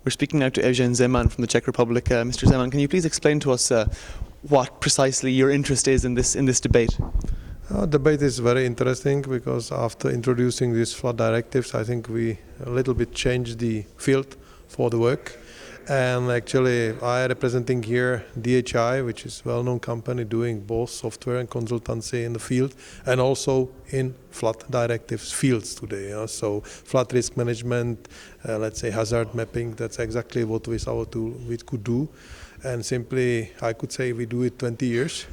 We're speaking now to Evzen Zeman from the Czech Republic. Mr. Zeman, can you please explain to us what precisely your interest is in this debate? Debate is very interesting because after introducing these flood directives, I think we a little bit changed the field for the work. And actually, I representing here DHI, which is a well-known company doing both software and consultancy in the field, and also in flood directives fields today. So flood risk management, let's say hazard mapping, that's exactly what with our tool we could do. And simply, I could say we do it 20 years.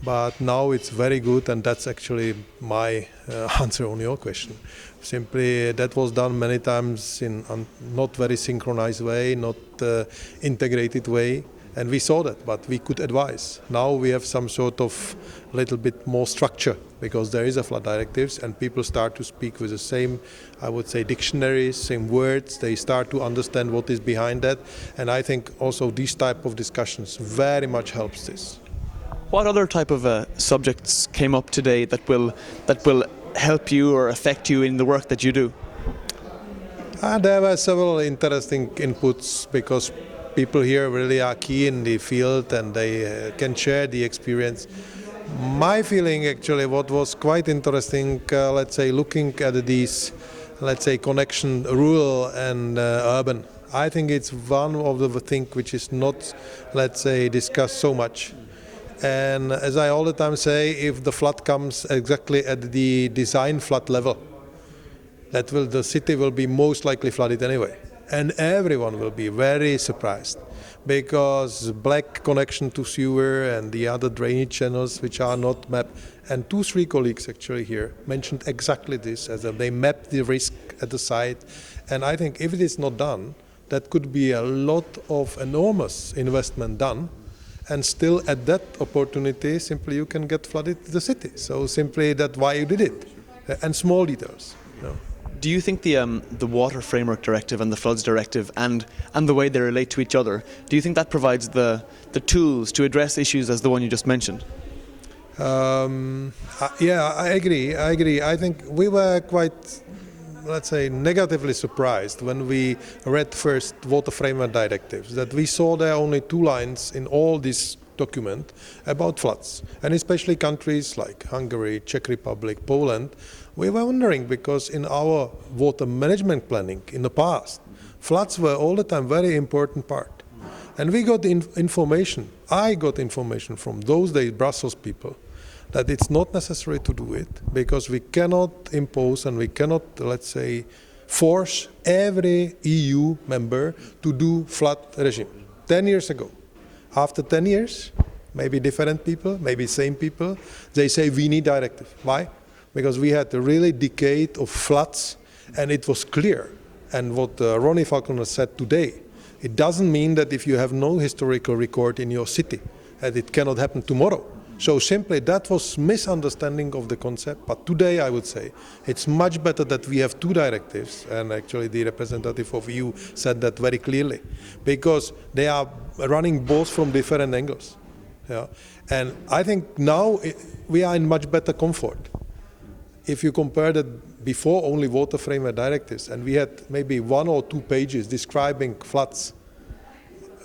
But now it's very good, and that's actually my answer on your question. Simply, that was done many times in not very synchronized way, not integrated way, and we saw that, but we could advise. Now we have some sort of little bit more structure because there is a flood directives, and people start to speak with the same, I would say, dictionaries, same words. They start to understand what is behind that, and I think also these type of discussions very much helps this. What other type of subjects came up today that will help you or affect you in the work that you do? There were several interesting inputs because people here really are key in the field and they can share the experience. My feeling actually what was quite interesting, let's say looking at these, let's say connection rural and urban. I think it's one of the things which is not, let's say, discussed so much. And as I all the time say, if the flood comes exactly at the design flood level, the city will be most likely flooded anyway. And everyone will be very surprised because black connection to sewer and the other drainage channels which are not mapped. And 2-3 colleagues actually here mentioned exactly this, as they mapped the risk at the site. And I think if it is not done, that could be a lot of enormous investment done. And still at that opportunity, simply you can get flooded the city. So simply that's why you did it. And small details. Do you think the Water Framework Directive and the Floods Directive and the way they relate to each other, do you think that provides the tools to address issues as the one you just mentioned? Yeah, I agree. I think we were quite, let's say, negatively surprised when we read first Water Framework Directives, that we saw there only 2 lines in all this document about floods, and especially countries like Hungary, Czech Republic, Poland. We were wondering because in our water management planning in the past, floods were all the time very important part. And we got information, I got information from those days Brussels people, that it's not necessary to do it because we cannot impose and we cannot, let's say, force every EU member to do flood regime. 10 years ago. After 10 years, maybe different people, maybe same people, they say we need directive. Why? Because we had a really decade of floods and it was clear. And what Ronnie Falconer said today, it doesn't mean that if you have no historical record in your city, that it cannot happen tomorrow. So simply that was misunderstanding of the concept, but today I would say it's much better that we have 2 directives, and actually the representative of EU said that very clearly, because they are running both from different angles. Yeah? And I think now we are in much better comfort. If you compare that before only water framework directives, and we had maybe 1 or 2 pages describing floods,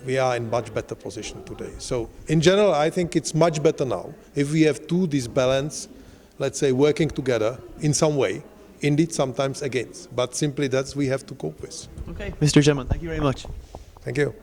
we are in much better position today. So in general, I think it's much better now if we have this balance, let's say, working together in some way, indeed sometimes against, but simply that's we have to cope with. Okay, Mr. Zeman, thank you very much. Thank you.